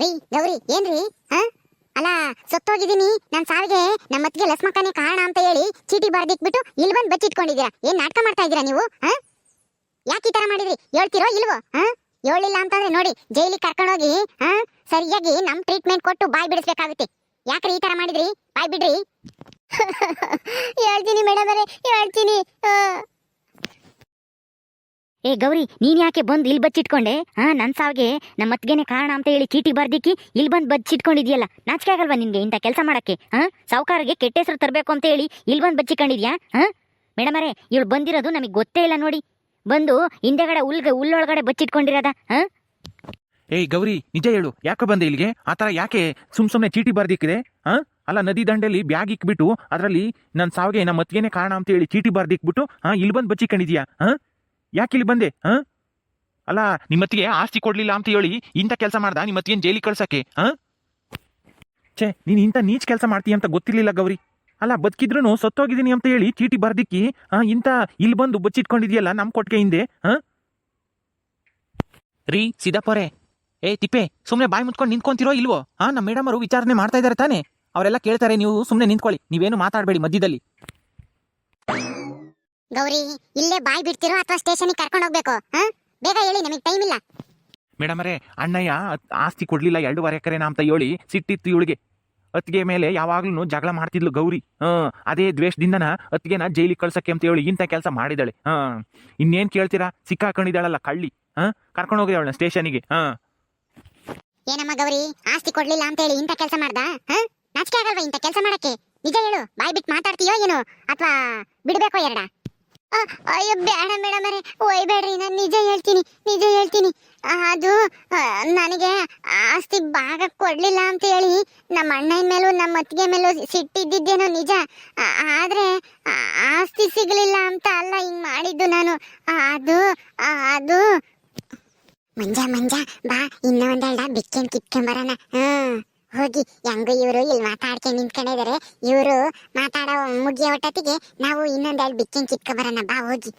ರೀ ಗೌರಿ ಏನ್ರಿ ಹಾ ಅಲ್ಲ ಸತ್ತೋಗಿದ್ದೀನಿ ನನ್ನ ಸಾವಿಗೆ ನಮ್ಮ ಅತ್ತಿಗೆ ಲಸ್ಮಕ್ಕನೇ ಕಾರಣ ಅಂತ ಹೇಳಿ ಚೀಟಿ ಬರ್ದಿಟ್ಬಿಟ್ಟು ಇಲ್ಲಿ ಬಂದು ಬಚ್ಚಿಟ್ಕೊಂಡಿದ್ದೀರಾ. ಏನ್ ನಾಟಕ ಮಾಡ್ತಾ ಇದ್ದೀರಾ ನೀವು? ಯಾಕೆ ಈ ತರ ಮಾಡಿದ್ರಿ ಹೇಳ್ತಿರೋ ಇಲ್ವೋ? ಹೇಳಿಲ್ಲ ಅಂತಂದ್ರೆ ನೋಡಿ ಜೈಲಿಗೆ ಕರ್ಕೊಂಡೋಗಿ ಸರಿಯಾಗಿ ನಮ್ ಟ್ರೀಟ್ಮೆಂಟ್ ಕೊಟ್ಟು ಬಾಯ್ ಬಿಡಿಸ್ಬೇಕಾಗುತ್ತೆ. ಯಾಕ್ರಿ ಈ ತರ ಮಾಡಿದ್ರಿ? ಬಾಯ್ ಬಿಡ್ರಿ. ಹೇಳ್ತೀನಿ ಮೇಡಮ್ ಅವರೇ, ಹೇಳ್ತೀನಿ. ಏ ಗೌರಿ, ನೀನ್ ಯಾಕೆ ಬಂದು ಇಲ್ಲಿ ಬಚ್ಚಿಟ್ಕೊಂಡೆ? ನನ್ ಸಾವಿಗೆ ನಮ್ಮ ಅತ್ತಿಗೆನೆ ಕಾರಣ ಅಂತ ಹೇಳಿ ಚೀಟಿ ಬರ್ದಿಕ್ಕಿ ಇಲ್ಲಿ ಬಂದು ಬಚ್ಚಿಟ್ಕೊಂಡಿದ್ಯಲ್ಲ, ನಾಚಿಕೆ ಆಗಲ್ವಾ ನಿನ್ಗೆ ಇಂಥ ಕೆಲಸ ಮಾಡಕ್ಕೆ? ಸಾವುಕಾರರಿಗೆ ಕೆಟ್ಟ ಹೆಸರು ತರಬೇಕು ಅಂತ ಹೇಳಿ ಇಲ್ಲಿ ಬಂದು ಬಚ್ಚಿಕೊಂಡಿದ್ಯಾ? ಮೇಡಮ್ ಅವರೇ, ಇವಳು ಬಂದಿರೋದು ನಮಗೆ ಗೊತ್ತೇ ಇಲ್ಲ ನೋಡಿ. ಬಂದು ಹಿಂದೆಗಡೆ ಉಳ್ಳೊಳಗಡೆ ಬಚ್ಚಿಟ್ಕೊಂಡಿರೋದ. ಏಯ್ ಗೌರಿ, ನಿಜ ಹೇಳು, ಯಾಕೆ ಬಂದೆ ಇಲ್ಲಿಗೆ? ಆತರ ಯಾಕೆ ಸುಮ್ನೆ ಚೀಟಿ ಬರ್ದಿಕ್ಕಿದೆ? ಅಲ್ಲ, ನದಿ ದಂಡೆಯಲ್ಲಿ ಬ್ಯಾಗ್ ಇಕ್ಬಿಟ್ಟು ಅದರಲ್ಲಿ ನನ್ನ ಸಾವಿಗೆ ನಮ್ಮ ಅತ್ತಿಗೆನೆ ಕಾರಣ ಅಂತ ಹೇಳಿ ಚೀಟಿ ಬರ್ದಿಕ್ಬಿಟ್ಟು ಇಲ್ಲಿ ಬಂದು ಬಚ್ಚಿಕೊಂಡಿದ್ಯಾ? ಯಾಕೆ ಇಲ್ಲಿ ಬಂದೆ? ಅಲ್ಲ, ನಿಮ್ಮತ್ತಿಗೆ ಆಸ್ತಿ ಕೊಡ್ಲಿಲ್ಲ ಅಂತ ಹೇಳಿ ಇಂಥ ಕೆಲಸ ಮಾಡ್ದ ನಿಮ್ಮತ್ತಿಗೆ ಜೈಲಿಗೆ ಕಳ್ಸಕ್ಕೆ? ಛೇ, ನೀನು ಇಂಥ ನೀಚ್ ಕೆಲಸ ಮಾಡ್ತೀಯ ಅಂತ ಗೊತ್ತಿರ್ಲಿಲ್ಲ ಗೌರಿ. ಅಲ್ಲ, ಬದುಕಿದ್ರೂ ಸತ್ತೋಗಿದ್ದೀನಿ ಅಂತ ಹೇಳಿ ಚೀಟಿ ಬರ್ದಿಕ್ಕಿ ಇಂಥ ಇಲ್ಲಿ ಬಂದು ಬಚ್ಚಿಟ್ಕೊಂಡಿದ್ಯಲ್ಲ ನಮ್ಮ ಕೊಟ್ಟಿಗೆ ಹಿಂದೆ. ರೀ ಸಿದ್ದಪ್ಪರೇ, ಏ ತಿಪ್ಪೆ, ಸುಮ್ಮನೆ ಬಾಯಿ ಮುಚ್ಕೊಂಡು ನಿಂತ್ಕೊಂತಿರೋ ಇಲ್ವೋ? ನಮ್ಮ ಮೇಡಮ್ ಅವರು ವಿಚಾರಣೆ ಮಾಡ್ತಾ ಇದ್ದಾರೆ ತಾನೇ, ಅವರೆಲ್ಲ ಕೇಳ್ತಾರೆ, ನೀವು ಸುಮ್ಮನೆ ನಿಂತ್ಕೊಳ್ಳಿ, ನೀವೇನು ಮಾತಾಡಬೇಡಿ ಮಧ್ಯದಲ್ಲಿ. ಗೌರಿ, ಇಲ್ಲೇ ಬಾಯ್ ಬಿಡ್ತಿರೋ ಅಥವಾ ಸ್ಟೇಷನ್ಗೆ ಕರ್ಕೊಂಡು ಹೋಗ್ಬೇಕು? ಬೇಗ ಹೇಳಿ, ನಮಗೆ ಟೈಮ್ ಇಲ್ಲ. ಮೇಡಮ್ ಅವರೇ, ಅಣ್ಣಯ್ಯ ಆಸ್ತಿ ಕೊಡ್ಲಿಲ್ಲ 2.5 ಎಕರೆನಾ ಅಂತ ಹೇಳಿ ಸಿಟ್ಟಿತ್ತು ಇವಳಿಗೆ. ಅತ್ತಿಗೆ ಮೇಲೆ ಯಾವಾಗ್ಲೂ ಜಗಳ ಮಾಡ್ತಿದ್ಲು ಗೌರಿ. ಅದೇ ದ್ವೇಷದಿಂದನ ಅತ್ತಿಗೆನ ಜೈಲಿಗೆ ಕಳ್ಸಕ್ಕೆ ಅಂತ ಹೇಳಿ ಇಂಥ ಕೆಲಸ ಮಾಡಿದಾಳೆ. ಇನ್ನೇನ್ ಕೇಳ್ತೀರಾ, ಸಿಕ್ಕಾಕೊಂಡಿದ್ದಾಳಲ್ಲ ಕಳ್ಳಿ. ಕರ್ಕೊಂಡು ಹೋಗಿ ಅವಳನ್ನ ಸ್ಟೇಷನ್ಗೆ. ಏನಮ್ಮ ಗೌರಿ, ಆಸ್ತಿ ಕೊಡ್ಲಿಲ್ಲ ಅಂತ ಹೇಳಿ ಇಂಥ ಕೆಲಸ ಮಾಡ್ದ? ನಾಚಿಕೆ ಆಗಲ್ವಾ ಇಂಥ ಕೆಲಸ ಮಾಡಕ್ಕೆ? ನಿಜ ಹೇಳು, ಬಾಯ್ ಬಿಟ್ಟು ಮಾತಾಡ್ತೀಯೋ ಏನು ಅಥವಾ ಬಿಡ್ಬೇಕೋ ಎರಡ? ಅಯ್ಯೋ ಬೇಡ ಮೇಡಮ್ ಅವರೇ, ಒಯ್ಬೇಡ್ರಿ, ನಾನು ನಿಜ ಹೇಳ್ತೀನಿ. ಅದು ನನಗೆ ಆಸ್ತಿ ಭಾಗ ಕೊಡ್ಲಿಲ್ಲ ಅಂತ ಹೇಳಿ ನಮ್ಮ ಅಣ್ಣನ ಮೇಲೂ ನಮ್ಮ ಅತ್ತಿಗೆ ಮೇಲೂ ಸಿಟ್ಟಿದ್ದೇನೋ ನಿಜ. ಆದ್ರೆ ಆಸ್ತಿ ಸಿಗ್ಲಿಲ್ಲ ಅಂತ ಅಲ್ಲ ಹಿಂಗ್ ಮಾಡಿದ್ದು ನಾನು. ಅದು ಮಂಜ ಬಾ, ಇನ್ನೂ ಒಂದೆರಡ ಬಿಕ್ಕೇನ್ ಕಿತ್ಕೊಂಬರೋಣ. ಹೋಗಿ, ಹೆಂಗು ಇವರು ಇಲ್ಲಿ ಮಾತಾಡ್ಕೊಂಡು ನಿಂತ್ಕೊಂಡಿದ್ದಾರೆ, ಇವರು ಮಾತಾಡೋ ಮುಗಿಯೋ ಒಟ್ಟತ್ತಿಗೆ ನಾವು ಇನ್ನೊಂದೆರಡು ಬಿಕ್ಕೇನ್ ಕಿತ್ಕೊಂಬರೋಣ, ಬಾ ಹೋಗಿ.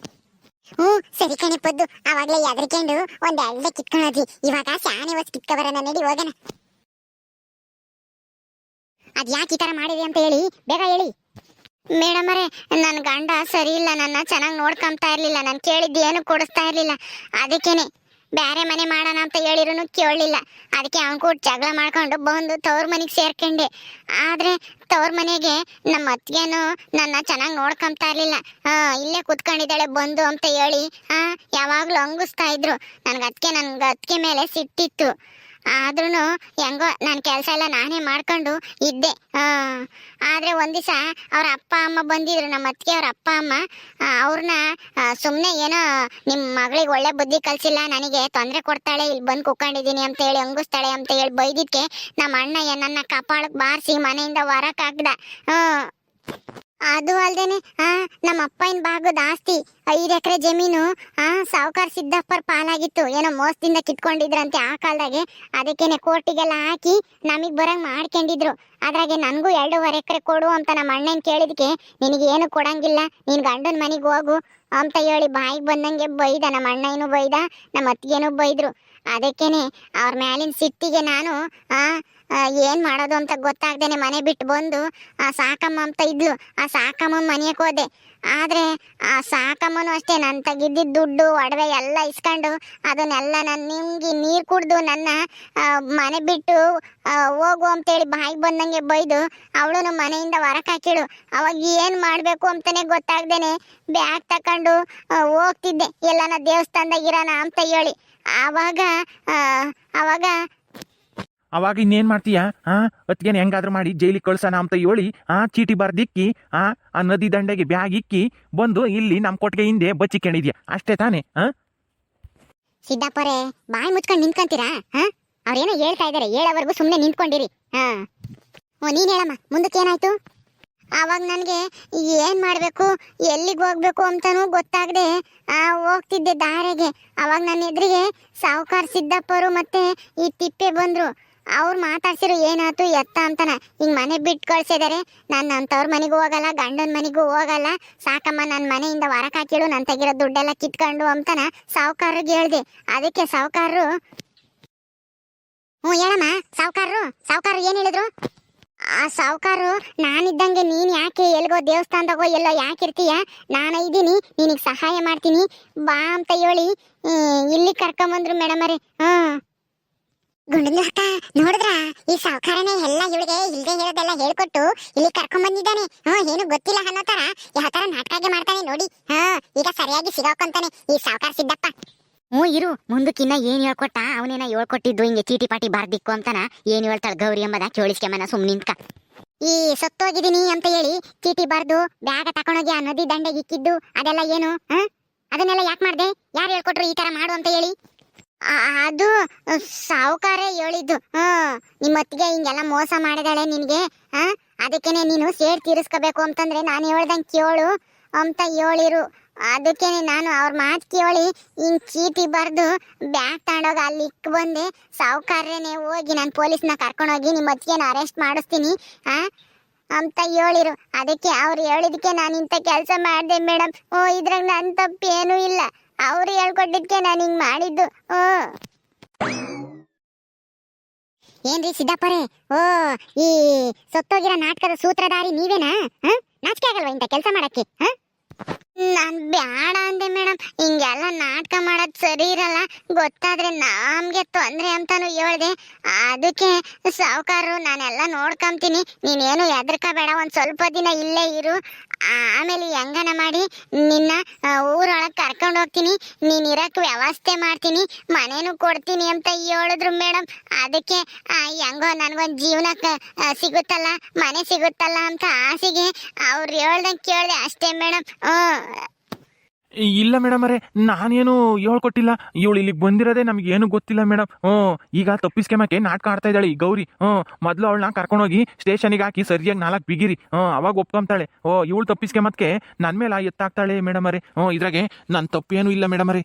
ಸರಿ ಕಣೆ ಪದ್ದು, ಆವಾಗ್ಲೇ ಎದ್ರಕೊಂಡು ಒಂದೆರಡೆ ಕಿತ್ಕೊಂಡೋದ್ವಿ, ಇವಾಗ ಶಾನೆ ಹೊತ್ತು ಕಿತ್ಕೊಂಬರೋಣ, ನಡಿ ಹೋಗೋಣ. ಅದ್ ಯಾಕೆ ಈ ತರ ಮಾಡಿದೆ ಅಂತ ಹೇಳಿ ಬೇಗ ಹೇಳಿ. ಮೇಡಮ್ ಅವರೇ, ನನ್ನ ಗಂಡ ಸರಿ ಇಲ್ಲ, ನನ್ನ ಚೆನ್ನಾಗಿ ನೋಡ್ಕೊಂತಾ ಇರ್ಲಿಲ್ಲ, ನಾನು ಕೇಳಿದ್ದು ಏನು ಕೊಡಿಸ್ತಾ ಇರ್ಲಿಲ್ಲ. ಅದಕ್ಕೇನೆ ಬೇರೆ ಮನೆ ಮಾಡೋಣ ಅಂತ ಹೇಳಿರೂ ಕೇಳಲಿಲ್ಲ. ಅದಕ್ಕೆ ಅವನ್ ಕೂಡ ಜಗಳ ಮಾಡ್ಕೊಂಡು ಬಂದು ತವ್ರ ಮನೆಗೆ ಸೇರ್ಕೊಂಡೆ. ಆದ್ರೆ ತವ್ರ ಮನೆಗೆ ನಮ್ಮ ಅತ್ತಿಗೆನು ನನ್ನ ಚೆನ್ನಾಗಿ ನೋಡ್ಕೊಂತಾ ಇರ್ಲಿಲ್ಲ. ಇಲ್ಲೇ ಕುತ್ಕೊಂಡಿದ್ದಾಳೆ ಬಂದು ಅಂತ ಹೇಳಿ ಯಾವಾಗ್ಲೂ ಹಂಗಿಸ್ತಾ ಇದ್ರು. ನನ್ಗೆ ಅತ್ತಿಗೆ ಮೇಲೆ ಸಿಟ್ಟಿತ್ತು. ಆದ್ರೂ ಹೆಂಗೋ ನನ್ನ ಕೆಲಸ ಎಲ್ಲ ನಾನೇ ಮಾಡ್ಕೊಂಡು ಇದ್ದೆ. ಆದ್ರೆ ಒಂದ್ ದಿವಸ ಅವ್ರ ಅಪ್ಪ ಅಮ್ಮ ಬಂದಿದ್ರು, ನಮ್ಮ ಅತ್ತಿಗೆ ಅವ್ರ ಅಪ್ಪ ಅಮ್ಮ. ಅವ್ರನ್ನ ಸುಮ್ಮನೆ ಏನೋ ನಿಮ್ಮ ಮಗಳಿಗೆ ಒಳ್ಳೆ ಬುದ್ಧಿ ಕಲ್ಸಿಲ್ಲ, ನನಗೆ ತೊಂದರೆ ಕೊಡ್ತಾಳೆ, ಇಲ್ಲಿ ಬಂದು ಕುತ್ಕೊಂಡಿದ್ದೀನಿ ಅಂತ ಹೇಳಿ ಹಂಗಿಸ್ತಾಳೆ ಅಂತ ಹೇಳಿ ಬೈದಿದ್ಕೆ ನಮ್ಮ ಅಣ್ಣ ನನ್ನ ಕಪಾಳಕ್ಕೆ ಬಾರಿಸಿ ಮನೆಯಿಂದ ಹೊರಕ್ ಹಾಕ್ದ. ಅದು ಅಲ್ದೇನೆ ನಮ್ಮ ಅಪ್ಪನ ಭಾಗದ ಆಸ್ತಿ 5 ಎಕರೆ ಜಮೀನು ಸಾವುಕಾರ ಸಿದ್ದಪ್ಪರ ಪಾಲಾಗಿತ್ತು. ಏನೋ ಮೋಸದಿಂದ ಕಿತ್ಕೊಂಡಿದ್ರಂತೆ ಆ ಕಾಲದಾಗೆ. ಅದಕ್ಕೇನೆ ಕೋರ್ಟಿಗೆಲ್ಲ ಹಾಕಿ ನಮಗ್ ಬರಂಗ್ ಮಾಡ್ಕೊಂಡಿದ್ರು. ಅದ್ರಾಗೆ ನನಗೂ 2.5 ಎಕರೆ ಕೊಡು ಅಂತ ನಮ್ಮ ಅಣ್ಣನ ಕೇಳಿದಕ್ಕೆ, ನಿನಗೆ ಏನು ಕೊಡಂಗಿಲ್ಲ, ನೀನ್ ಗಂಡನ ಮನೆಗೆ ಹೋಗು ಅಂತ ಹೇಳಿ ಬಾಯಿಗೆ ಬಂದಂಗೆ ಬೈದ. ನಮ್ಮ ಅಣ್ಣನೂ ಬೈದ, ನಮ್ಮ ಅತ್ತಿಗೆನೂ ಬೈದ್ರು. ಅದಕ್ಕೇನೆ ಅವ್ರ ಮ್ಯಾಲಿನ ಸಿಟ್ಟಿಗೆ ನಾನು ಏನ್ ಮಾಡೋದು ಅಂತ ಗೊತ್ತಾಗ್ದೇನೆ ಮನೆ ಬಿಟ್ಟು ಬಂದು ಸಾಕಮ್ಮ ಅಂತ ಇದ್ಲು, ಆ ಸಾಕಮ್ಮ ಮನೆಯಕ್ಕೆ ಹೋದೆ. ಆದ್ರೆ ಆ ಸಾಕಮ್ಮನು ಅಷ್ಟೇ ನನ್ನ ತೆಗಿದ್ದಿದ್ದ ದುಡ್ಡು ಒಡವೆ ಎಲ್ಲ ಇಸ್ಕೊಂಡು ಅದನ್ನೆಲ್ಲ ನಾನು ನಿಮ್ಗೆ ನೀರು ಕುಡ್ದು ನನ್ನ ಮನೆ ಬಿಟ್ಟು ಹೋಗು ಅಂತೇಳಿ ಬಾಯಿಗೆ ಬಂದಂಗೆ ಬೈದು ಅವಳು ಮನೆಯಿಂದ ಹೊರಕ್ಕೆ ಹಾಕಿಳು. ಅವಾಗ ಏನು ಮಾಡಬೇಕು ಅಂತಾನೆ ಗೊತ್ತಾಗ್ದೇನೆ ಬ್ಯಾಗ್ ತಕೊಂಡು ಹೋಗ್ತಿದ್ದೆ, ಎಲ್ಲನ ದೇವಸ್ಥಾನದಾಗ ಇರೋಣ ಅಂತ ಹೇಳಿ. ಅವಾಗ ಇನ್ನೇನ್ ಮಾಡ್ತೀಯಾ? ಅತ್ತಿಗೆನ ಹೆಂಗಾದ್ರೂ ಮಾಡಿ ಜೈಲಿಗೆ ಕಳ್ಸೋಣ ಅಂತ ಹೇಳಿ ಚೀಟಿ ಬರ್ದಿಕ್ಕಿ ಆ ನದಿ ದಂಡೆಗೆ ಬ್ಯಾಗ್ ಇಕ್ಕಿ ಬಂದು ಇಲ್ಲಿ ನಮ್ಮ ಕೊಟ್ಟಿಗೆ ಹಿಂದೆ ಬಚ್ಚಿಕೊಂಡಿದ್ಯಾ, ಅಷ್ಟೇ ತಾನೇ? ಸಿದ್ದಪ್ಪರೇ, ಬಾಯಿ ಮುಚ್ಕೊಂಡು ನಿಂತ್ಕೊಂತೀರಾ? ಅವ್ರೇನೋ ಹೇಳ್ತಾ ಇದಾರೆ, ಹೇಳೋವರೆಗೂ ಸುಮ್ಮನೆ ನಿಂತ್ಕೊಂಡಿರಿ. ನೀನ್ ಹೇಳಮ್ಮ, ಮುಂದಕ್ಕೆ ಏನಾಯ್ತು? ಆವಾಗ ನನಗೆ ಏನು ಮಾಡಬೇಕು, ಎಲ್ಲಿಗೆ ಹೋಗ್ಬೇಕು ಅಂತನೂ ಗೊತ್ತಾಗದೆ ಹೋಗ್ತಿದ್ದೆ ದಾರಿಗೆ. ಅವಾಗ ನನ್ನ ಎದುರಿಗೆ ಸಾವುಕಾರ ಸಿದ್ದಪ್ಪರು ಮತ್ತೆ ಈ ತಿಪ್ಪೆ ಬಂದರು. ಅವ್ರು ಮಾತಾಡ್ಸಿರು ಏನಾಯ್ತು ಎತ್ತ ಅಂತನ. ಹಿಂಗೆ ಮನೆ ಬಿಟ್ಟು ಕಳ್ಸಿದಾರೆ, ನಾನು ಅಂಥವ್ರ ಮನೆಗೂ ಹೋಗಲ್ಲ, ಗಂಡನ ಮನೆಗೂ ಹೋಗಲ್ಲ, ಸಾಕಮ್ಮ ನನ್ನ ಮನೆಯಿಂದ ಹೊರಕ್ಕೆ ಹಾಕಿಡು, ನನ್ನ ತೆಗಿರೋ ದುಡ್ಡೆಲ್ಲ ಕಿತ್ಕೊಂಡು ಅಂತನ ಸಾವುಕಾರರಿಗೆ ಹೇಳ್ದೆ. ಅದಕ್ಕೆ ಸಾವುಕಾರರು ಹೇಳಮ್ಮ. ಸಾವ್ಕಾರರು ಏನ್ ಹೇಳಿದ್ರು? ಆ ಸಾವ್ಕಾರು ನಾನಿದ್ದಂಗೆ ನೀನ್ ಯಾಕೆ ಎಲ್ಗೋ ದೇವಸ್ಥಾನದಾಗೋ ಎಲ್ಲೋ ಯಾಕಿರ್ತೀಯ, ನಾನು ಇದ್ದೀನಿ, ನಿನಗೆ ಸಹಾಯ ಮಾಡ್ತೀನಿ ಬಾ ಅಂತ ಹೇಳಿ ಇಲ್ಲಿ ಕರ್ಕೊಂಬಂದ್ರು ಮೇಡಮ್ ಅವರೇ. ಗುಂಡನ ಅಕ್ಕ ನೋಡಿದ್ರ, ಈ ಸಾವ್ಕಾರನೇ ಎಲ್ಲ ಇವಳಿಗೆ ಇಲ್ದೆ ಹೇಳೋದೆಲ್ಲ ಹೇಳ್ಕೊಟ್ಟು ಇಲ್ಲಿ ಕರ್ಕೊಂಡ್ ಬಂದಿದ್ದಾನೆ. ಏನು ಗೊತ್ತಿಲ್ಲ ಅನ್ನೋ ತರ ಯಾವ ತರ ನಾಟಕಾಗೆ ಮಾಡ್ತಾನೆ ನೋಡಿ. ಈಗ ಸರಿಯಾಗಿ ಸಿಗಾಕೊಂತಾನೆ ಈ ಸಾವ್ಕಾರ ಸಿದ್ದಪ್ಪ. ಇರು, ಮುಂದಕ್ಕಿನ್ನ ಏನ್ ಹೇಳ್ಕೊಟ್ಟ, ಅವನೇನ ಹೇಳ್ಕೊಟ್ಟಿದ್ದು ಹಿಂಗೆ ಚೀಟಿ ಪಾಟಿ ಬಾರ್ದಿಕ್ಕು ಅಂತಾನ. ಏನ್ ಹೇಳ್ತಾಳ ಗೌರಿ ಎಂಬುದ ಕೇಳಿಸ್ಕೆಮನ ಸುಮ್ ನಿಂತ್ಕ. ಈ ಸತ್ತೋಗಿದ್ದೀನಿ ಅಂತ ಹೇಳಿ ಚೀಟಿ ಬರ್ದು ಬ್ಯಾಗ ತಕೊಂಡೋಗಿ ಆ ನದಿ ದಂಡೆಗೆ ಇಕ್ಕಿದ್ದು ಅದೆಲ್ಲ ಏನು? ಅದನ್ನೆಲ್ಲ ಯಾಕೆ ಮಾಡ್ದೆ? ಯಾರು ಹೇಳ್ಕೊಟ್ರು ಈ ತರ ಮಾಡು ಅಂತ ಹೇಳಿ? ಅದು ಸಾವುಕಾರೇ ಹೇಳಿದ್ದು. ನಿಮ್ಮ ಅತ್ತಿಗೆ ಹಿಂಗೆಲ್ಲ ಮೋಸ ಮಾಡಿದಾಳೆ ನಿನ್ಗೆ, ಅದಕ್ಕೇನೆ ನೀನು ಸೇರ್ ತೀರಿಸ್ಕೋಬೇಕು ಅಂತಂದ್ರೆ ನಾನು ಹೇಳ್ದಂಗೆ ಕೇಳು ಅಂತ ಹೇಳಿರು. ಅದಕ್ಕೇನೆ ನಾನು ಅವ್ರ ಮಾತು ಕೇಳಿ ಹಿಂಗ್ ಚೀಟಿ ಬರ್ದು ಬ್ಯಾಗ್ ತಗೊಂಡೋಗಿ ಅಲ್ಲಿ ಇಕ್ ಬಂದೆ. ಸಾವುಕಾರನೇ ಹೋಗಿ ನಾನು ಪೊಲೀಸ್ನ ಕರ್ಕೊಂಡೋಗಿ ನಿಮ್ಮ ಅತ್ತಿಗೆನ ಅರೆಸ್ಟ್ ಮಾಡಿಸ್ತೀನಿ ಅಂತ ಹೇಳಿರು. ಅದಕ್ಕೆ ಅವ್ರು ಹೇಳಿದಕ್ಕೆ ನಾನು ಇಂಥ ಕೆಲಸ ಮಾಡಿದೆ ಮೇಡಮ್. ಇದ್ರಾಗ ನನ್ನ ತಪ್ಪೇನೂ ಇಲ್ಲ, ಅವ್ರು ಹೇಳ್ಕೊಟ್ಟಿದ್ಕೆ ನಾನು ಹಿಂಗ್ ಮಾಡಿದ್ದು. ಏನ್ರಿ ಸಿದ್ದಪ್ಪರೇ, ಈ ಸತ್ತೋಗಿರೋ ನಾಟಕದ ಸೂತ್ರಧಾರಿ ನೀವೇನಾ? ನಾಚಿಕೆ ಆಗಲ್ವಾ ಇಂಥ ಕೆಲಸ ಮಾಡಕ್ಕೆ? ನಾನ್ ಬ್ಯಾಡ ಅಂದೆ ಮೇಡಮ್, ಹಿಂಗೆಲ್ಲ ನಾಟಕ ಮಾಡೋದ್ ಸರಿ ಇರಲ್ಲ, ಗೊತ್ತಾದ್ರೆ ನಮ್ಗೆ ತೊಂದ್ರೆ ಅಂತಾನು ಹೇಳ್ದೆ. ಅದಕ್ಕೆ ಸಾವುಕಾರರು ನಾನೆಲ್ಲ ನೋಡ್ಕೊಂತೀನಿ, ನೀನೇನು ಹೆದರ್ಕಬೇಡ, ಒಂದ್ ಸ್ವಲ್ಪ ದಿನ ಇಲ್ಲೇ ಇರು, ಆಮೇಲೆ ಹೆಂಗನ ಮಾಡಿ ನಿನ್ನ ಊರೊಳಗೆ ಕರ್ಕೊಂಡು ಹೋಗ್ತೀನಿ, ನೀನ್ ಇರಕ್ ವ್ಯವಸ್ಥೆ ಮಾಡ್ತೀನಿ, ಮನೇನು ಕೊಡ್ತೀನಿ ಅಂತ ಹೇಳಿದ್ರು ಮೇಡಮ್. ಅದಕ್ಕೆ ಹೆಂಗೋ ನನ್ಗೊಂದ್ ಜೀವನಕ್ಕೆ ಸಿಗುತ್ತಲ್ಲ, ಮನೆ ಸಿಗುತ್ತಲ್ಲ ಅಂತ ಆಸೆಗೆ ಅವ್ರು ಹೇಳ್ದಂಗೆ ಕೇಳಿದೆ ಅಷ್ಟೇ ಮೇಡಮ್. ಇಲ್ಲ ಮೇಡಮ್ ಅವರೇ, ನಾನೇನು ಹೇಳ್ಕೊಟ್ಟಿಲ್ಲ. ಇವಳು ಇಲ್ಲಿಗೆ ಬಂದಿರೋದೇ ನಮ್ಗೆ ಏನು ಗೊತ್ತಿಲ್ಲ ಮೇಡಮ್. ಈಗ ತಪ್ಪಿಸ್ಕೆಮಕ್ಕೆ ನಾಟಕ ಆಡ್ತಾ ಇದ್ದಾಳೆ ಈ ಗೌರಿ. ಮೊದಲು ಅವಳನ್ನ ಕರ್ಕೊಂಡೋಗಿ ಸ್ಟೇಷನಿಗೆ ಹಾಕಿ ಸರಿಯಾಗಿ 4 ಬಿಗಿರಿ, ಅವಾಗ ಒಪ್ಕೊಂತಾಳೆ. ಇವಳು ತಪ್ಪಿಸ್ಕೆಮತ್ಕೆ ನನ್ನ ಮೇಲೆ ಎತ್ತಾಗ್ತಾಳೆ ಮೇಡಮ್ ಅವರೇ. ಇದ್ರಾಗೆ ನನ್ನ ತಪ್ಪೇನು ಇಲ್ಲ ಮೇಡಮ್ ಅವರೇ.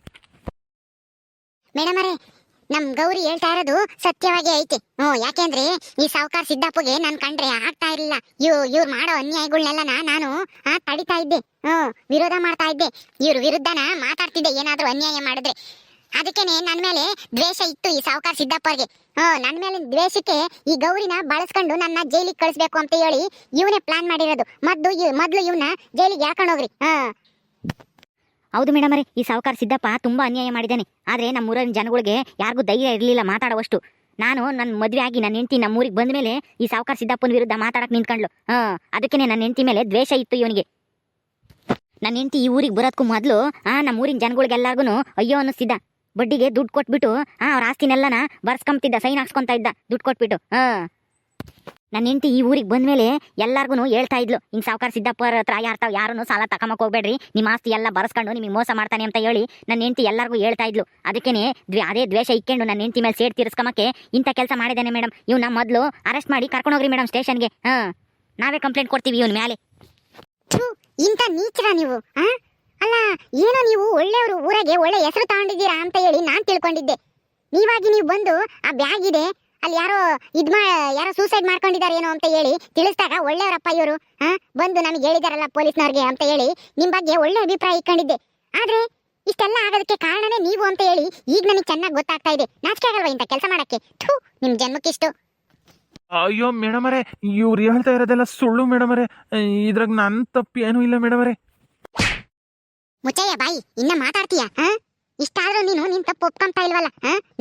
ಮೇಡಮ್ ಅವರೇ, ನಮ್ ಗೌರಿ ಹೇಳ್ತಾ ಇರೋದು ಸತ್ಯವಾಗಿ ಐತೆ. ಯಾಕೆಂದ್ರೆ ಈ ಸಾವುಕಾರ ಸಿದ್ದಪ್ಪಗೆ ನನ್ ಕಂಡ್ರೆ ಆಗ್ತಾ ಇರ್ಲಿಲ್ಲ. ಇವ್ರು ಮಾಡೋ ಅನ್ಯಾಯಗಳನ್ನೆಲ್ಲ ನಾನು ತಡಿತಾ ಇದ್ದೆ, ವಿರೋಧ ಮಾಡ್ತಾ ಇದ್ದೆ, ಇವ್ರ ವಿರುದ್ಧನ ಮಾತಾಡ್ತಿದ್ದೆ ಏನಾದ್ರೂ ಅನ್ಯಾಯ ಮಾಡಿದ್ರೆ. ಅದಕ್ಕೇನೆ ನನ್ ಮೇಲೆ ದ್ವೇಷ ಇತ್ತು ಈ ಸಾವುಕಾರ ಸಿದ್ದಪ್ಪಗೆ. ನನ್ ಮೇಲೆ ದ್ವೇಷಕ್ಕೆ ಈ ಗೌರಿನ ಬಳಸ್ಕೊಂಡು ನನ್ನ ಜೈಲಿಗೆ ಕಳಿಸ್ಬೇಕು ಅಂತ ಹೇಳಿ ಇವನೇ ಪ್ಲಾನ್ ಮಾಡಿರೋದು. ಮೊದ್ಲು ಇವನ್ನ ಜೈಲಿಗೆ ಹಾಕೊಂಡೋಗ್ರಿ. ಹೌದು ಮೇಡಮ್ ಅವರೇ, ಈ ಸಾವುಕಾರ ಸಿದ್ದಪ್ಪ ತುಂಬಾ ಅನ್ಯಾಯ ಮಾಡಿದ್ದಾನೆ. ಆದ್ರೆ ನಮ್ಮ ಊರಿನ ಜನಗಳಿಗೆ ಯಾರಿಗೂ ಧೈರ್ಯ ಇರಲಿಲ್ಲ ಮಾತಾಡುವಷ್ಟು. ನಾನು ನನ್ನ ಮದುವೆ ಆಗಿ ನನ್ನ ಹೆಂಡತಿ ನಮ್ಮ ಊರಿಗೆ ಬಂದ ಮೇಲೆ ಈ ಸಾವುಕಾರ ಸಿದ್ದಪ್ಪನ ವಿರುದ್ಧ ಮಾತಾಡಕ್ ನಿಂತ್ಕೊಂಡ್ಲು. ಅದಕ್ಕೇನೆ ನನ್ನ ಹೆಂಡತಿ ಮೇಲೆ ದ್ವೇಷ ಇತ್ತು ಇವನಿಗೆ. ನನ್ನ ಹೆಂಡತಿ ಈ ಊರಿಗೆ ಬರೋದಕ್ಕೂ ಮೊದಲು ನಮ್ಮ ಊರಿನ ಜನಗಳಿಗೆಲ್ಲರಿಗೂ ಅಯ್ಯೋ ಅನ್ನಿಸ್ತಿದ್ದ. ಬಡ್ಡಿಗೆ ದುಡ್ಡು ಕೊಟ್ಬಿಟ್ಟು ಅವ್ರ ಆಸ್ತಿನೆಲ್ಲನ ಬರ್ಸ್ಕೊಂತಿದ್ದ, ಸೈನ್ ಹಾಕ್ಸ್ಕೊಂತ ಇದ್ದ ದುಡ್ಡು ಕೊಟ್ಬಿಟ್ಟು. ನನ್ನ ಹೆಂಡತಿ ಈ ಊರಿಗೆ ಬಂದ್ಮೇಲೆ ಎಲ್ಲಾರ್ಗು ಹೇಳ್ತಾ ಇದ್ಲು, ಹಿಂಗ್ ಸಾವುಕಾರ ಸಿದ್ದಪ್ಪರ ಹತ್ರ ಯಾರನ್ನು ಸಾಲ ತಕೊಂಬಕ್ ಹೋಗ್ಬೇಡ್ರಿ, ನಿಮ್ಮ ಆಸ್ತಿ ಎಲ್ಲ ಬರ್ಸ್ಕೊಂಡು ನಿಮಗೆ ಮೋಸ ಮಾಡ್ತಾನೆ ಅಂತ ಹೇಳಿ ನನ್ನ ಹೆಂಡತಿ ಎಲ್ಲರಿಗೂ ಹೇಳ್ತಾ ಇದ್ಲು. ಅದಕ್ಕೇನೆ ಅದೇ ದ್ವೇಷ ಇಕ್ಕೊಂಡು ನನ್ನ ಹೆಂಡತಿ ಮೇಲೆ ಸೇಡ್ ತೀರಿಸ್ಕೊಂಬಕ್ಕೆ ಇಂಥ ಕೆಲಸ ಮಾಡಿದ್ದಾನೆ ಮೇಡಮ್. ಇವ್ನ ಮೊದಲು ಅರೆಸ್ಟ್ ಮಾಡಿ ಕರ್ಕೊಂಡೋಗ್ರಿ ಮೇಡಮ್ ಸ್ಟೇಷನ್ಗೆ. ನಾವೇ ಕಂಪ್ಲೇಂಟ್ ಕೊಡ್ತೀವಿ ಇವನ ಮೇಲೆ. ಇಂಥ ನೀಚರ ನೀವು? ಅಲ್ಲ, ಏನೋ ನೀವು ಒಳ್ಳೆಯವರು, ಊರಾಗೆ ಒಳ್ಳೆ ಹೆಸರು ತಗೊಂಡಿದ್ದೀರಾ ಅಂತ ಹೇಳಿ ನಾನ್ ತಿಳ್ಕೊಂಡಿದ್ದೆ. ನೀವಾಗಿ ನೀವು ಬಂದು ಆ ಬ್ಯಾಗ್ ಇದೆ ಅಲ್ಲಿ ಯಾರೋ ಸೂಸೈಡ್ ಮಾಡ್ಕೊಂಡಿದ್ದಾರೆ ಏನೋ ಅಂತ ಹೇಳಿ ತಿಳಿಸಿದಾಗ ಒಳ್ಳೆಯವರಪ್ಪ ಇವರು, ಬಂದು ನಮಗೆ ಹೇಳಿದಾರಲ್ಲ ಪೊಲೀಸ್ನವ್ರಿಗೆ ಅಂತ ಹೇಳಿ ನಿಮ್ ಬಗ್ಗೆ ಒಳ್ಳೆ ಅಭಿಪ್ರಾಯ ಇಟ್ಕೊಂಡಿದ್ದೆ. ಆದ್ರೆ ಇಷ್ಟೆಲ್ಲ ಆಗೋದಕ್ಕೆ ಕಾರಣನೇ ನೀವು ಅಂತ ಹೇಳಿ ಈಗ ನನಗೆ ಚೆನ್ನಾಗಿ ಗೊತ್ತಾಗ್ತಾ ಇದೆ. ನಾಚಿಕೆ ಆಗಲ್ವಾ ಇಂಥ ಕೆಲಸ ಮಾಡಕ್ಕೆ? ನಿಮ್ ಜನ್ಮಕ್ಕಿಷ್ಟು. ಅಯ್ಯೋ ಮೇಡಮ್ ಅವರೇ, ಇವ್ರು ಹೇಳ್ತಾ ಇರೋದೆಲ್ಲ ಸುಳ್ಳು ಮೇಡಮ್ ಅವರೇ. ಇದ್ರಾಗ ನನ್ನ ತಪ್ಪು ಏನೂ ಇಲ್ಲ ಮೇಡಮ್ ಅವರೇ. ಮುಚ್ಚಯ್ಯ ಬಾಯಿ, ಇನ್ನ ಮಾತಾಡ್ತೀಯ? ಇಷ್ಟಾದ್ರೂ ನೀನ್ ತಪ್ಪು ಒಪ್ಕೊಂತ ಇಲ್ವಲ್ಲ?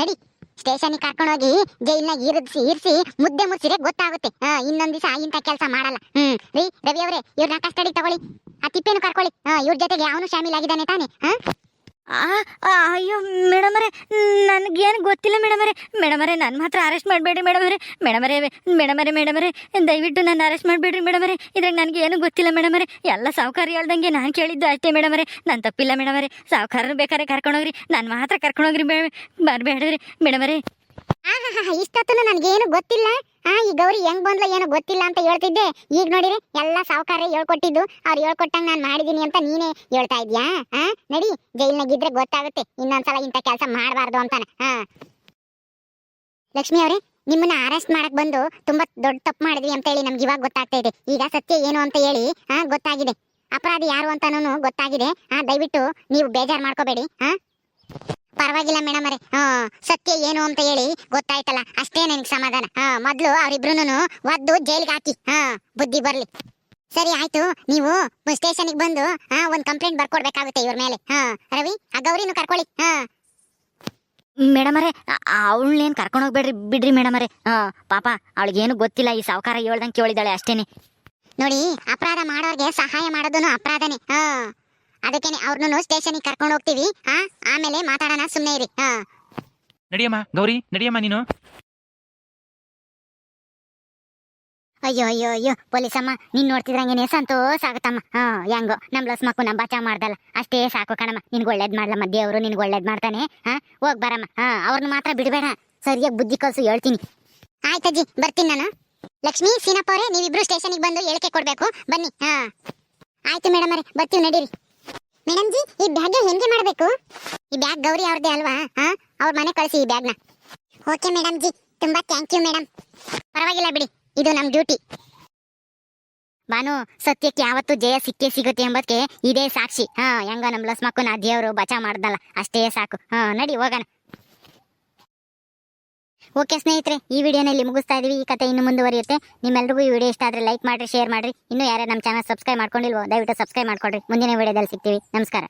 ನಡಿ ಸ್ಟೇಷನ್ಗೆ ಕರ್ಕೊಂಡೋಗಿ ಜೈಲ್ನಾಗ ಇರಿಸಿ ಮುದ್ದೆ ಮುಚ್ಚಿರೆ ಗೊತ್ತಾಗುತ್ತೆ. ಇನ್ನೊಂದ್ ದಿವಸ ಇಂಥ ಕೆಲಸ ಮಾಡಲ್ಲ. ರೀ ರವಿ ಅವರೇ, ಇವ್ರನ್ನ ಕಸ್ಟಡಿ ತಗೊಳ್ಳಿ, ಆ ತಿಪ್ಪೇನು ಕರ್ಕೊಳ್ಳಿ. ಇವ್ರ ಜೊತೆಗೆ ಅವನು ಶಾಮೀಲ್ ಆಗಿದ್ದಾನೆ ತಾನೆ? ಅಯ್ಯೋ ಮೇಡಮರೇ, ನನಗೇನು ಗೊತ್ತಿಲ್ಲ ಮೇಡಮರೇ. ಮೇಡಮರೇ, ನನ್ನ ಮಾತ್ರ ಅರೆಸ್ಟ್ ಮಾಡಬೇಡ್ರಿ ಮೇಡಮರೇ. ಮೇಡಮರೇ ದಯವಿಟ್ಟು ನನ್ನ ಅರೆಸ್ಟ್ ಮಾಡಬೇಡ್ರಿ ಮೇಡಮರೇ. ಇದ್ರಾಗ ನನಗೆ ಏನು ಗೊತ್ತಿಲ್ಲ ಮೇಡಮರೇ. ಎಲ್ಲ ಸಾವುಕಾರ ಹೇಳ್ದಂಗೆ ನಾನು ಕೇಳಿದ್ದು ಅಷ್ಟೇ ಮೇಡಮರೇ. ನಾನು ತಪ್ಪಿಲ್ಲ ಮೇಡಮರೇ. ಸಾವುಕಾರರು ಬೇಕಾದ್ರೆ ಕರ್ಕೊಂಡೋಗ್ರಿ, ನಾನು ಮಾತ್ರ ಕರ್ಕೊಂಡೋಗ್ರಿ ಬರಬೇಡ್ರಿ ಮೇಡಮರೇ. ಇಷ್ಟೊತ್ತನು ನನಗೇನು ಗೊತ್ತಿಲ್ಲ, ಈ ಗೌರಿ ಹೆಂಗ್ ಬಂದ್ಲ ಏನೋ ಗೊತ್ತಿಲ್ಲ ಅಂತ ಹೇಳ್ತಿದ್ದೆ. ಈಗ ನೋಡಿರಿ ಎಲ್ಲ ಸಾವುಕಾರೇ ಹೇಳ್ಕೊಟ್ಟಿದ್ದು, ಅವ್ರು ಹೇಳ್ಕೊಟ್ಟಂಗ್ ನಾನು ಮಾಡಿದೀನಿ ಅಂತ ನೀನೇ ಹೇಳ್ತಾ ಇದ್ಯಾ? ನಡಿ, ಜೈಲ್ನಾಗಿದ್ರೆ ಗೊತ್ತಾಗುತ್ತೆ ಇನ್ನೊಂದ್ಸಲ ಇಂಥ ಕೆಲಸ ಮಾಡಬಾರ್ದು ಅಂತಾನೆ. ಲಕ್ಷ್ಮಿ ಅವರೇ, ನಿಮ್ಮನ್ನ ಅರೆಸ್ಟ್ ಮಾಡಕ್ ಬಂದು ತುಂಬಾ ದೊಡ್ಡ ತಪ್ಪು ಮಾಡಿದ್ವಿ ಅಂತ ಹೇಳಿ ನಮ್ಗೆ ಇವಾಗ ಗೊತ್ತಾಗ್ತಾ ಇದೆ. ಈಗ ಸತ್ಯ ಏನು ಅಂತ ಹೇಳಿ ಗೊತ್ತಾಗಿದೆ, ಅಪರಾಧಿ ಯಾರು ಅಂತಾನು ಗೊತ್ತಾಗಿದೆ. ದಯವಿಟ್ಟು ನೀವು ಬೇಜಾರು ಮಾಡ್ಕೋಬೇಡಿ. ಪರವಾಗಿಲ್ಲ ಮೇಡಮ್ ಅವರೇ ಸತ್ಯ ಏನು ಅಂತ ಹೇಳಿ ಗೊತ್ತಾಯ್ತಲ್ಲ ಅಷ್ಟೇ ನನಗೆ ಸಮಾಧಾನ. ಮೊದ್ಲು ಅವ್ರಿಬ್ರುನು ಒದ್ದು ಜೈಲ್ಗೆ ಹಾಕಿ ಬುದ್ಧಿ ಬರ್ಲಿ. ಸರಿ ಆಯ್ತು, ನೀವು ಸ್ಟೇಷನ್ಗೆ ಬಂದು ಒಂದ್ ಕಂಪ್ಲೇಂಟ್ ಬರ್ಕೊಡ್ಬೇಕಾಗುತ್ತೆ ಇವ್ರ ಮೇಲೆ. ರವಿ ಆ ಗೌರಿನೂ ಕರ್ಕೊಳ್ಳಿ. ಮೇಡಮರೇ ಅವಳನ್ನೇನು ಕರ್ಕೊಂಡು ಹೋಗ್ಬೇಡ್ರಿ ಬಿಡ್ರಿ ಮೇಡಮರೇ. ಪಾಪ ಅವಳಿಗೇನು ಗೊತ್ತಿಲ್ಲ, ಈ ಸಾವುಕಾರ ಹೇಳ್ದಂಗೆ ಕೇಳಿದಾಳೆ ಅಷ್ಟೇನೆ. ನೋಡಿ, ಅಪರಾಧ ಮಾಡೋರ್ಗೆ ಸಹಾಯ ಮಾಡೋದನ್ನು ಅಪರಾಧನೇ. ಅದಕ್ಕೇನೆ ಅವ್ರನ್ನು ಸ್ಟೇಷನ್ಗೆ ಕರ್ಕೊಂಡು ಹೋಗ್ತೀವಿ. ಆಮೇಲೆ ಮಾತಾಡೋಣ, ಸುಮ್ಮನೆ ಇರಿ. ನಡಿಯಮ್ಮ ಗೌರಿ, ನಡಿಯಮ್ಮ ನೀನು. ಅಯ್ಯೋ ಅಯ್ಯೋ ಅಯ್ಯೋ ಪೊಲೀಸಮ್ಮ, ನೀನ್ ನೋಡ್ತಿದ್ರಂಗೆ ಸಂತೋಷ ಆಗತ್ತಮ್ಮ. ಹೆಂಗೋ ನಮ್ ಲಸ್ ಮಕ್ಕು ನಮ್ ಬಚಾವ್ ಮಾಡ್ದಲ್ಲ, ಅಷ್ಟೇ ಸಾಕು ಕಣಮ್ಮ. ನಿನ್ಗೆ ಒಳ್ಳೇದ್ ಮಾಡ್ಲಮ್ಮ, ದೇವ್ರು ನಿನ್ಗೆ ಒಳ್ಳೇದ್ ಮಾಡ್ತಾನೆ. ಹೋಗ್ ಬರಮ್ಮ. ಅವ್ರನ್ನ ಮಾತ್ರ ಬಿಡಬೇಡ, ಸರಿಯಾಗಿ ಬುದ್ಧಿ ಕಲ್ಸು, ಹೇಳ್ತೀನಿ. ಆಯ್ತಜ್ಜಿ, ಬರ್ತೀನಿ ನಾನು. ಲಕ್ಷ್ಮಿ, ಸೀನಪ್ಪ ಅವರೇ, ನೀವಿಬ್ರು ಸ್ಟೇಷನ್ಗೆ ಬಂದು ಹೇಳಿಕೆ ಕೊಡ್ಬೇಕು, ಬನ್ನಿ. ಆಯ್ತು ಮೇಡಮ್ ಅವರೇ, ಬರ್ತೀವಿ, ನಡೀರಿ. ಮೇಡಮ್ ಜಿ, ಈ ಬ್ಯಾಗ್ ಹೆಂಗೆ ಮಾಡ್ಬೇಕು? ಈ ಬ್ಯಾಗ್ ಗೌರಿ ಅವ್ರದ್ದೇ ಅಲ್ವಾ? ಅವ್ರ ಮನೆ ಕಳಿಸಿ ಈ ಬ್ಯಾಗ್ನ. ಓಕೆ ಮೇಡಮ್ ಜಿ, ತುಂಬಾ ಥ್ಯಾಂಕ್ ಯು ಮೇಡಮ್. ಪರವಾಗಿಲ್ಲ ಬಿಡಿ, ಇದು ನಮ್ ಡ್ಯೂಟಿ. ಬಾನು, ಸತ್ಯಕ್ಕೆ ಯಾವತ್ತು ಜಯ ಸಿಕ್ಕೇ ಸಿಗುತ್ತೆ ಎಂಬುದಕ್ಕೆ ಇದೇ ಸಾಕ್ಷಿ. ಹೆಂಗ ನಮ್ ಲಸ್ ಮಕ್ಕನ ದೇವರು ಬಚಾವ್ ಮಾಡ್ದಲ್ಲ, ಅಷ್ಟೇ ಸಾಕು. ನಡಿ ಹೋಗೋಣ. ಓಕೆ ಸ್ನೇಹಿತರೆ, ಈ ವಿಡಿಯೋನಲ್ಲಿ ಮುಗಿಸ್ತಾ ಇದೀವಿ. ಈ ಕಥೆ ಇನ್ನು ಮುಂದುವರಿಯುತ್ತೆ. ನಿಮ್ಮೆಲ್ರಿಗೂ ಈ ವಿಡಿಯೋ ಇಷ್ಟ ಆದ್ರೆ ಲೈಕ್ ಮಾಡ್ರಿ, ಶೇರ್ ಮಾಡ್ರಿ. ಇನ್ನೂ ಯಾರ್ಯಾರು ನಮ್ಮ ಚಾನಲ್ ಸಬ್ಸ್ಕ್ರೈಬ್ ಮಾಡ್ಕೊಂಡಿಲ್ವೋ ದಯವಿಟ್ಟು ಸಬ್ಸ್ಕ್ರೈಬ್ ಮಾಡ್ಕೊಳ್ರಿ. ಮುಂದಿನ ವಿಡಿಯೋದಲ್ಲಿ ಸಿಗ್ತೀವಿ. ನಮಸ್ಕಾರ.